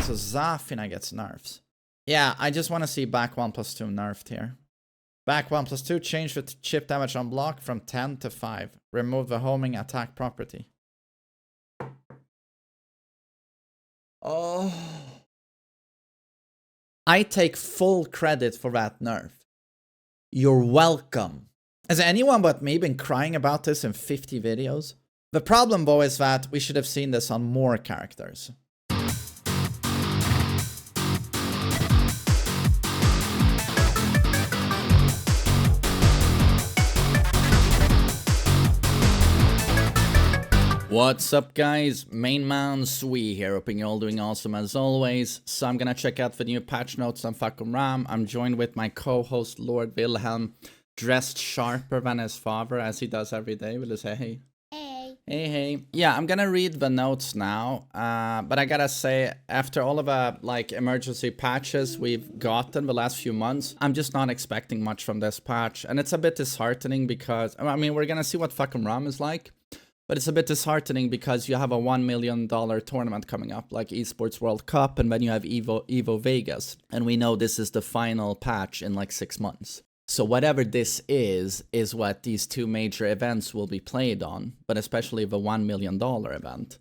so Zafina gets nerfs. Yeah, I just want to see back 1+2 nerfed here. Back 1+2, change the chip damage on block from 10 to 5. Remove the homing attack property. Oh. I take full credit for that nerf. You're welcome. Has anyone but me been crying about this in 50 videos? The problem, though, is that we should have seen this on more characters. What's up, guys? MainManSWE here, hoping you're all doing awesome as always. So I'm gonna check out the new patch notes on Hwoarang. I'm joined with my co-host Lord Wilhelm, dressed sharper than his father, as he does every day. Will you say hey? Hey. Hey, hey. Yeah, I'm gonna read the notes now, but I gotta say, after all of the emergency patches we've gotten the last few months, I'm just not expecting much from this patch, and it's a bit disheartening because, I mean, we're gonna see what Hwoarang is like. But it's a bit disheartening because you have a $1 million tournament coming up, like Esports World Cup, and then you have Evo Vegas. And we know this is the final patch in like 6 months. So whatever this is what these two major events will be played on, but especially the $1 million event.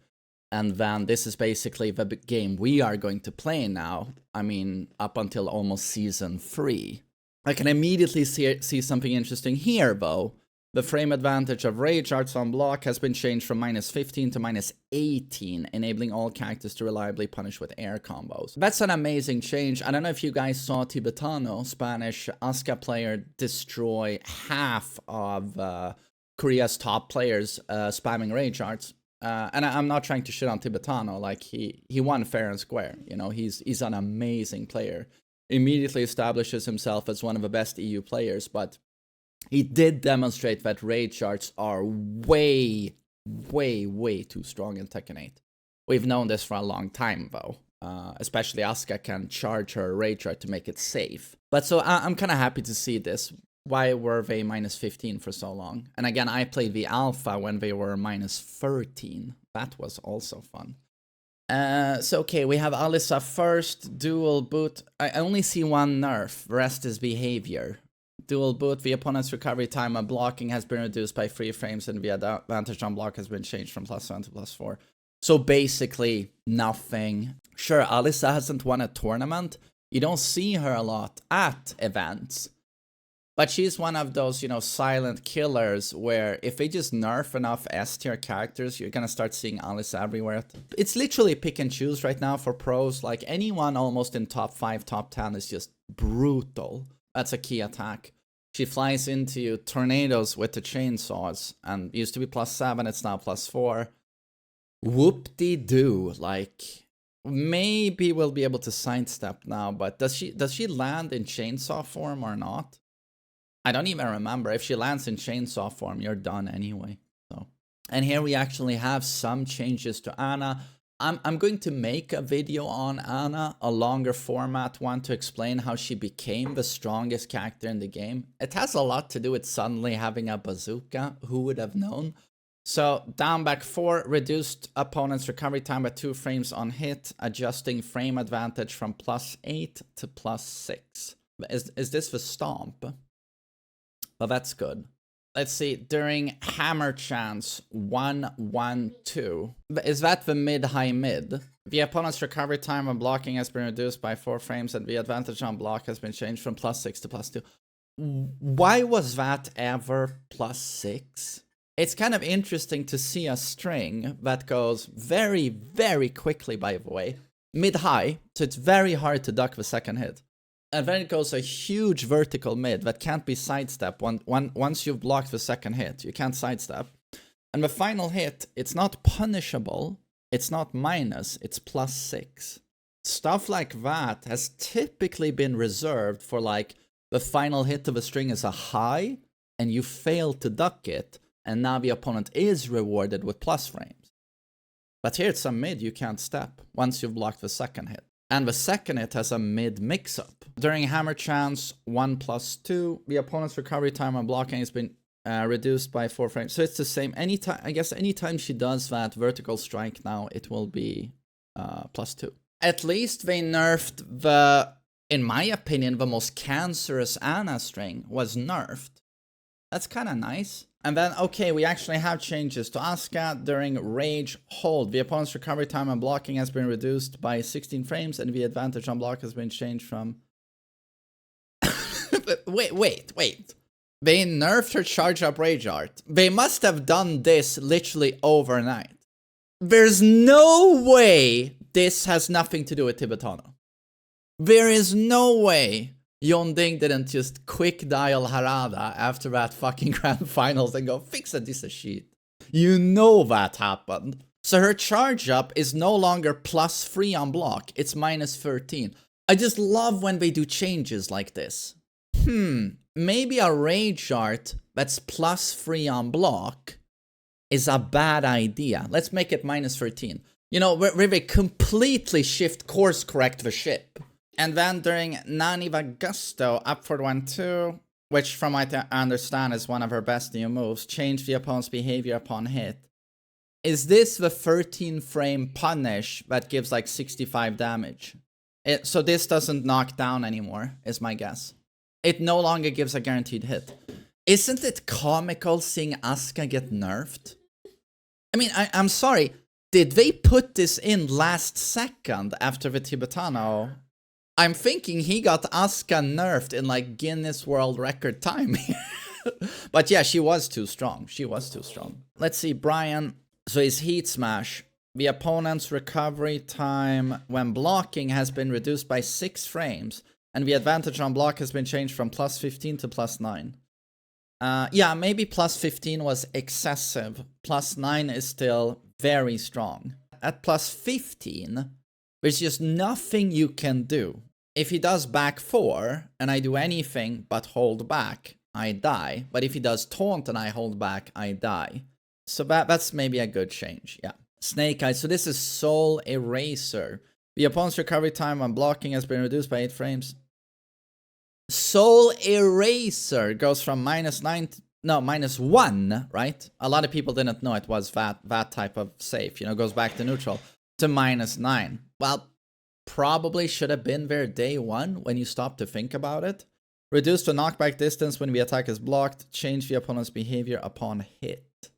And then this is basically the game we are going to play now. I mean, up until almost season 3. I can immediately see something interesting here, though. The frame advantage of Rage Arts on block has been changed from -15 to -18, enabling all characters to reliably punish with air combos. That's an amazing change. I don't know if you guys saw Tibetano, Spanish Asuka player, destroy half of Korea's top players spamming Rage Arts. And I'm not trying to shit on Tibetano, like he won fair and square. You know, he's an amazing player. Immediately establishes himself as one of the best EU players, but he did demonstrate that Rage Arts are way too strong in Tekken 8. We've known this for a long time, though. Especially Asuka can charge her Rage Art to make it safe. But so I'm kind of happy to see this. Why were they -15 for so long? And again, I played the alpha when they were -13. That was also fun. So okay, we have Alisa first, dual boot. I only see one nerf, the rest is behavior. Dual boot, the opponent's recovery time on blocking has been reduced by 3 frames and the advantage on block has been changed from +1 to +4. So basically, nothing. Sure, Alisa hasn't won a tournament. You don't see her a lot at events. But she's one of those, you know, silent killers where if they just nerf enough S-tier characters, you're gonna start seeing Alisa everywhere. It's literally pick and choose right now for pros. Like anyone almost in top 5, top 10 is just brutal. That's a key attack. She flies into you, tornadoes with the chainsaws, and used to be +7, it's now +4. Whoop-de-doo, like, maybe we'll be able to sidestep now, but does she land in chainsaw form or not? I don't even remember. If she lands in chainsaw form, you're done anyway. So, and here we actually have some changes to Ana. I'm going to make a video on Ana, a longer format one, to explain how she became the strongest character in the game. It has a lot to do with suddenly having a bazooka. Who would have known? So down back 4, reduced opponent's recovery time by 2 frames on hit, adjusting frame advantage from +8 to +6. Is this the stomp? Well, that's good. Let's see, during hammer chance 1-1-2. Is that the mid-high mid? The opponent's recovery time on blocking has been reduced by 4 frames and the advantage on block has been changed from +6 to +2. Why was that ever +6? It's kind of interesting to see a string that goes very quickly, by the way. Mid-high, so it's very hard to duck the second hit. And then it goes a huge vertical mid that can't be sidestepped once you've blocked the second hit. You can't sidestep. And the final hit, it's not punishable. It's not minus. It's +6. Stuff like that has typically been reserved for like the final hit of a string is a high and you fail to duck it. And now the opponent is rewarded with plus frames. But here it's a mid you can't step once you've blocked the second hit. And the second hit has a mid mix-up. During hammer chance 1+2, the opponent's recovery time on blocking has been reduced by 4 frames. So it's the same. Anytime, I guess anytime she does that vertical strike now, it will be +2. At least they nerfed the, in my opinion, the most cancerous Ana string was nerfed. That's kind of nice. And then, okay, we actually have changes to Asuka during Rage Hold. The opponent's recovery time on blocking has been reduced by 16 frames, and the advantage on block has been changed from... wait. They nerfed her charge up Rage Art. They must have done this literally overnight. There's no way this has nothing to do with Tibetano. There is no way Yonding didn't just quick dial Harada after that fucking grand finals and go, fix a this shit. You know that happened. So her charge up is no longer +3 on block, it's -13. I just love when they do changes like this. Maybe a Rage Art that's +3 on block is a bad idea. Let's make it -13. You know, where they completely shift course correct the ship. And then during Naniva Gusto, up for 1-2, which from what I understand is one of her best new moves, change the opponent's behavior upon hit. Is this the 13 frame punish that gives like 65 damage? So this doesn't knock down anymore, is my guess. It no longer gives a guaranteed hit. Isn't it comical seeing Asuka get nerfed? I mean, I'm sorry, did they put this in last second after the Tibetano? I'm thinking he got Asuka nerfed in like Guinness World Record time here. But yeah, she was too strong. She was too strong. Let's see, Bryan. So his Heat Smash. The opponent's recovery time when blocking has been reduced by 6 frames. And the advantage on block has been changed from +15 to +9. Yeah, maybe +15 was excessive. +9 is still very strong. At +15, there's just nothing you can do. If he does back 4, and I do anything but hold back, I die. But if he does taunt and I hold back, I die. So that's maybe a good change, yeah. Snake Eyes, so this is Soul Eraser. The opponent's recovery time on blocking has been reduced by 8 frames. Soul Eraser goes from -9 to, no, -1, right? A lot of people didn't know it was that type of save, you know, goes back to neutral, to -9. Well, probably should have been there day 1 when you stop to think about it. Reduce the knockback distance when the attack is blocked. Change the opponent's behavior upon hit.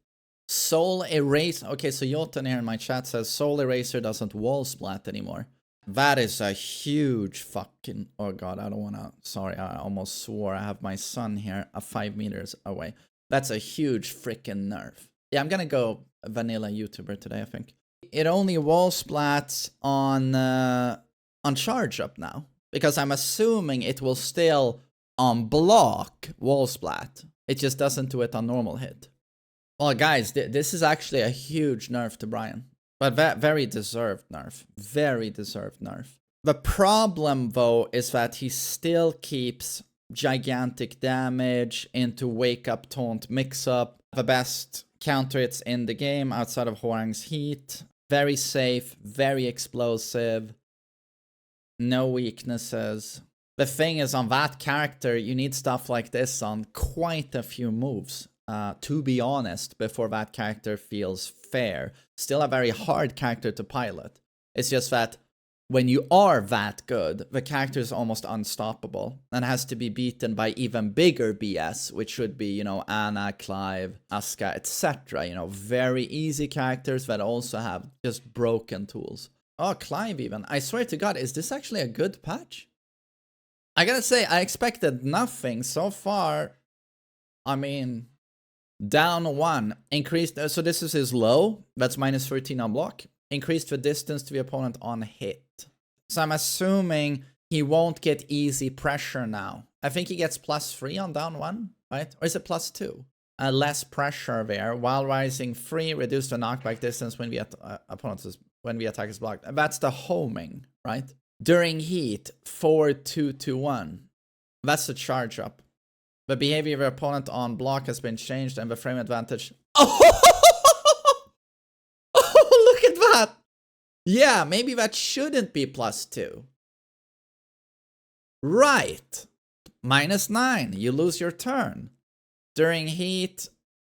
Soul Eraser. Okay, so Jotun here in my chat says Soul Eraser doesn't wall splat anymore. That is a huge fucking... Oh god, I don't wanna... Sorry, I almost swore. I have my son here 5 meters away. That's a huge freaking nerf. Yeah, I'm gonna go vanilla YouTuber today, I think. It only wall splats on charge up now, because I'm assuming it will still on block wall splat. It just doesn't do it on normal hit. Well, guys, this is actually a huge nerf to Bryan, but very deserved nerf. Very deserved nerf. The problem though is that he still keeps gigantic damage into wake up taunt mix up. The best counter hits in the game outside of Hwoarang's Heat. Very safe, very explosive, no weaknesses. The thing is, on that character, you need stuff like this on quite a few moves, to be honest, before that character feels fair. Still a very hard character to pilot. It's just that when you are that good, the character is almost unstoppable and has to be beaten by even bigger BS, which should be, you know, Ana, Clive, Asuka, etc. You know, very easy characters that also have just broken tools. Oh, Clive even. I swear to God, is this actually a good patch? I gotta say, I expected nothing so far. I mean, down 1. Increased, so this is his low. That's -13 on block. Increased the distance to the opponent on hit. So I'm assuming he won't get easy pressure now. I think he gets +3 on down 1, right? Or is it +2? Less pressure there. While rising 3, reduce the knockback distance when the attack is blocked. That's the homing, right? During heat, 4-2-2-1. That's the charge up. The behavior of your opponent on block has been changed and the frame advantage... Oh, look at that! Yeah, maybe that shouldn't be +2. Right. -9, you lose your turn. During heat,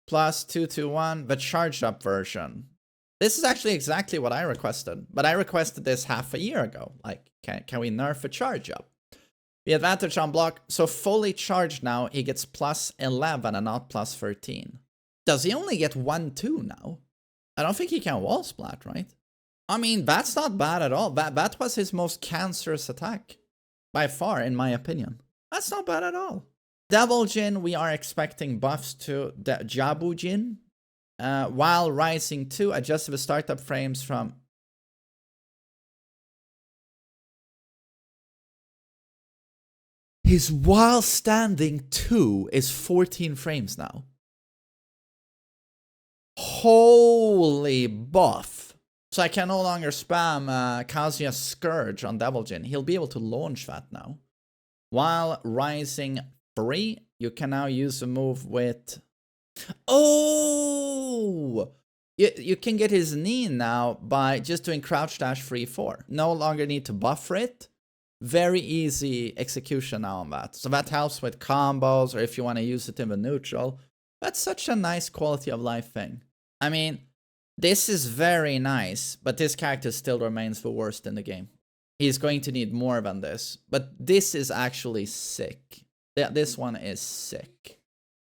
+2-2-1, the charged up version. This is actually exactly what I requested, but I requested this half a year ago. Like, can we nerf a charge up? The advantage on block, so fully charged now, he gets plus 11 and not plus 13. Does he only get 1-2 now? I don't think he can wall splat, right? I mean, that's not bad at all. That was his most cancerous attack. By far, in my opinion. That's not bad at all. Devil Jin, we are expecting buffs to Jabu Jin. While Rising 2, adjusted the startup frames from... His while standing 2 is 14 frames now. Holy buff. So I can no longer spam Kazuya's Scourge on Devil Jin. He'll be able to launch that now. While Rising 3, you can now use a move with... Oh! You can get his knee now by just doing crouch dash 3-4. No longer need to buffer it. Very easy execution now on that. So that helps with combos, or if you want to use it in the neutral. That's such a nice quality of life thing. I mean, this is very nice, but this character still remains the worst in the game. He's going to need more than this. But this is actually sick. This one is sick.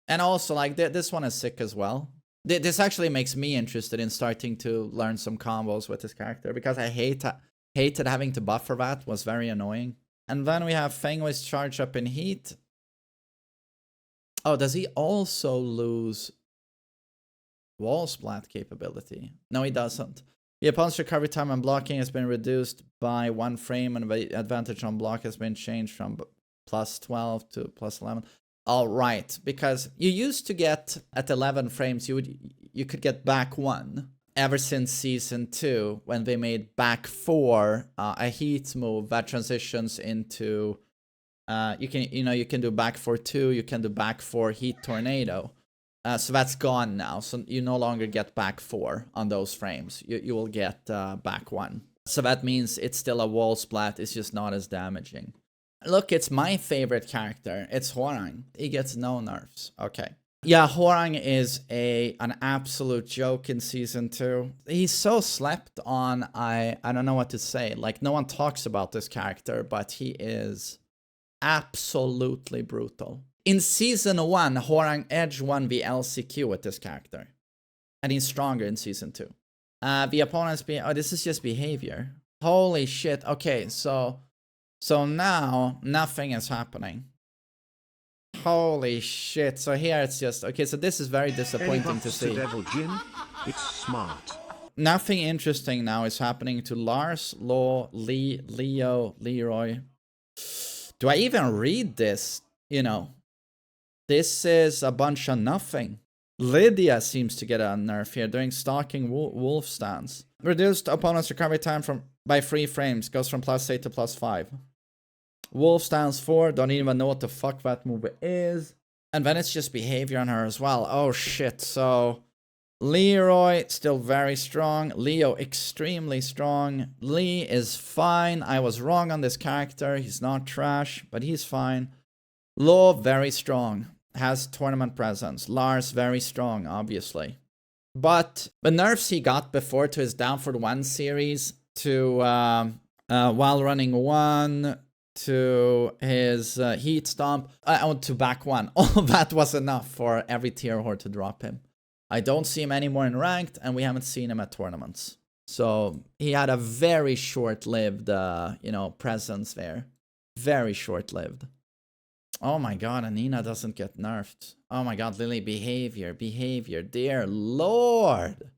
And also, like, this one is sick as well. This actually makes me interested in starting to learn some combos with this character, because I hated having to buffer that. Was very annoying. And then we have Feng with charge up in heat. Oh, does he also lose wall splat capability? No, he doesn't. The opponent's recovery time on blocking has been reduced by 1 frame, and the advantage on block has been changed from plus 12 to plus 11. All right, because you used to get at 11 frames, you could get back 1 ever since season 2, when they made back 4 a heat move that transitions into you can do back 4-2, you can do back 4 heat tornado. So that's gone now. So you no longer get back 4 on those frames. You will get back 1. So that means it's still a wall splat. It's just not as damaging. Look, it's my favorite character. It's Hwoarang. He gets no nerfs. Okay. Yeah, Hwoarang is an absolute joke in season 2. He's so slept on. I don't know what to say. Like, no one talks about this character, but he is absolutely brutal. In season 1, Hwoarang edge won the LCQ with this character. And he's stronger in season 2. The opponent's oh, this is just behavior. Holy shit. Okay, so now nothing is happening. Holy shit. So here it's just okay, so this is very disappointing to see. Devil Jin, it's smart. Nothing interesting now is happening to Lars, Law, Lee, Leo, Leroy. Do I even read this? You know, this is a bunch of nothing. Lidia seems to get a nerf here, doing stalking wolf stance. Reduced opponent's recovery time by 3 frames, goes from +8 to +5. Wolf stance 4, don't even know what the fuck that move is. And then it's just behavior on her as well. Oh shit, so Leroy, still very strong. Leo, extremely strong. Lee is fine. I was wrong on this character. He's not trash, but he's fine. Law, very strong. Has tournament presence. Lars, very strong, obviously. But the nerfs he got before to his Down for 1 series, to while running 1, to his heat stomp, to back 1. All of that was enough for every tier whore to drop him. I don't see him anymore in ranked, and we haven't seen him at tournaments. So he had a very short-lived, presence there. Very short-lived. Oh my god, Anina doesn't get nerfed. Oh my god, Lily, behavior. Dear lord.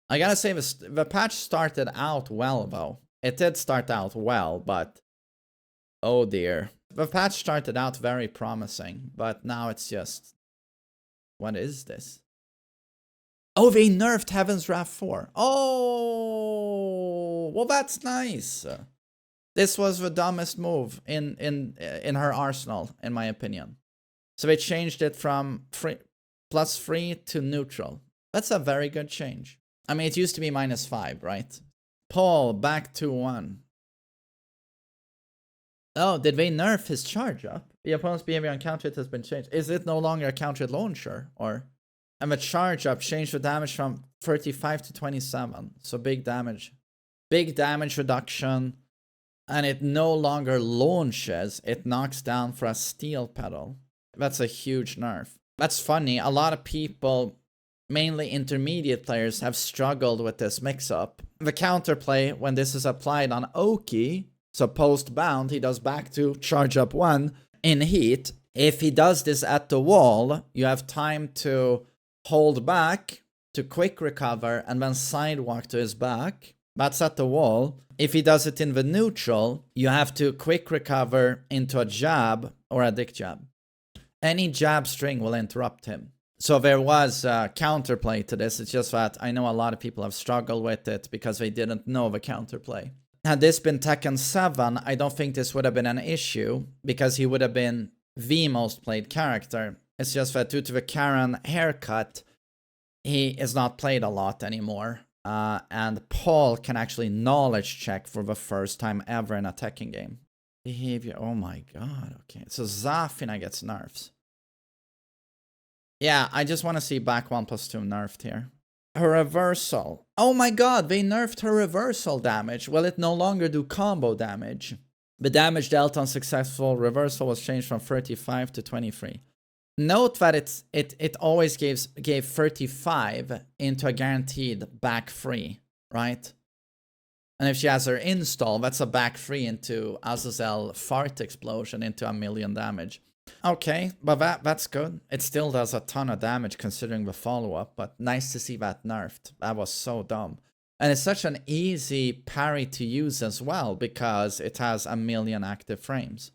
I gotta say, the patch started out well, though. It did start out well, but oh dear. The patch started out very promising, but now it's just... What is this? Oh, they nerfed Heaven's Wrath 4. Oh, well, that's nice. This was the dumbest move in her arsenal, in my opinion. So they changed it from +3 to neutral. That's a very good change. I mean, it used to be -5, right? Paul, back to 1. Oh, did they nerf his charge up? The opponent's behavior on counter hit has been changed. Is it no longer a counter hit launcher? Or... And the charge up changed the damage from 35 to 27. So big damage. Big damage reduction. And it no longer launches. It knocks down for a steel pedal. That's a huge nerf. That's funny. A lot of people, mainly intermediate players, have struggled with this mix-up. The counterplay, when this is applied on Oki, so post-bound, he does back 2, charge up 1 in heat. If he does this at the wall, you have time to hold back, to quick recover, and then sidewalk to his back. That's at the wall. If he does it in the neutral, you have to quick recover into a jab or a dick jab. Any jab string will interrupt him. So there was a counterplay to this. It's just that I know a lot of people have struggled with it because they didn't know the counterplay. Had this been Tekken 7, I don't think this would have been an issue because he would have been the most played character. It's just that due to the Karen haircut, he is not played a lot anymore. And Paul can actually knowledge check for the first time ever in a Tekken game. Behavior, oh my god, okay. So Zafina gets nerfs. Yeah, I just want to see back 1+2 nerfed here. Her reversal. Oh my god, they nerfed her reversal damage. Will it no longer do combo damage? The damage dealt on successful reversal was changed from 35 to 23. Note that it always gave 35 into a guaranteed back 3, right? And if she has her install, that's a back 3 into Azazel fart explosion into 1,000,000 damage. Okay, but that's good. It still does a ton of damage considering the follow-up, but nice to see that nerfed. That was so dumb. And it's such an easy parry to use as well because it has 1,000,000 active frames.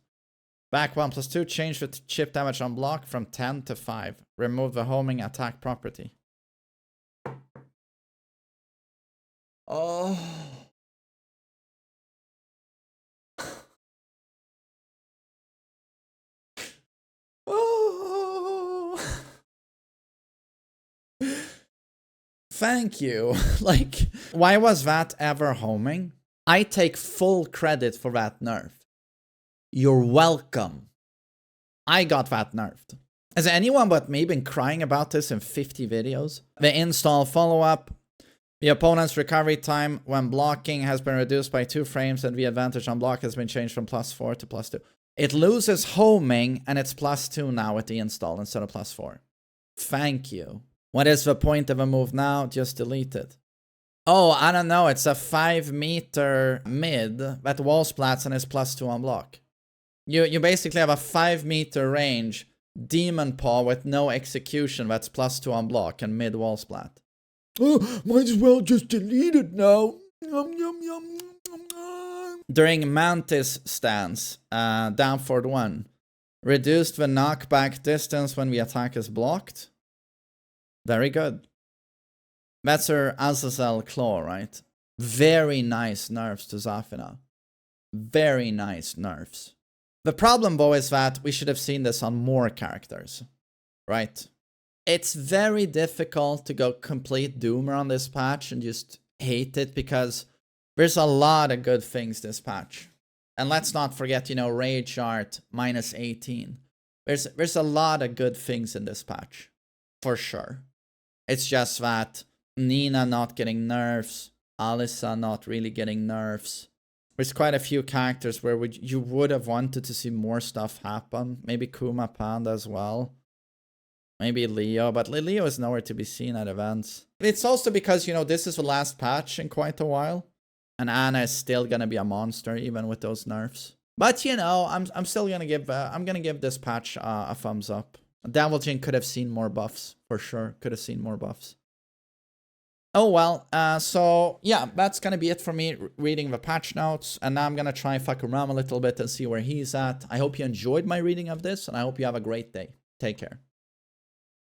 Back 1+2, change the chip damage on block from 10 to 5. Remove the homing attack property. Oh. Oh. Thank you. Like, why was that ever homing? I take full credit for that nerf. You're welcome. I got that nerfed. Has anyone but me been crying about this in 50 videos? The install follow-up. The opponent's recovery time when blocking has been reduced by 2 frames and the advantage on block has been changed from +4 to +2. It loses homing and it's +2 now with the install instead of +4. Thank you. What is the point of a move now? Just delete it. Oh, I don't know. It's a 5-meter mid that wall splats and is +2 on block. You basically have a 5-meter range demon paw with no execution that's +2 on block and mid wall splat. Oh, might as well just delete it now. Yum, yum, yum, yum, yum. During Mantis stance, down forward 1. Reduced the knockback distance when the attack is blocked. Very good. That's her Azazel claw, right? Very nice nerfs to Zafina. Very nice nerfs. The problem, though, is that we should have seen this on more characters, right? It's very difficult to go complete doomer on this patch and just hate it because there's a lot of good things this patch. And let's not forget, you know, Rage Art -18. There's a lot of good things in this patch, for sure. It's just that Nina not getting nerfs, Alisa not really getting nerfs. There's quite a few characters where you would have wanted to see more stuff happen. Maybe Kuma Panda as well. Maybe Leo, but Leo is nowhere to be seen at events. It's also because, you know, this is the last patch in quite a while. And Anna is still gonna be a monster even with those nerfs. But, you know, I'm still gonna give this patch a thumbs up. Devil Jin could have seen more buffs, for sure. Could have seen more buffs. Oh well, so yeah, that's gonna be it for me reading the patch notes, and now I'm gonna try and fuck around a little bit and see where he's at. I hope you enjoyed my reading of this, and I hope you have a great day. Take care.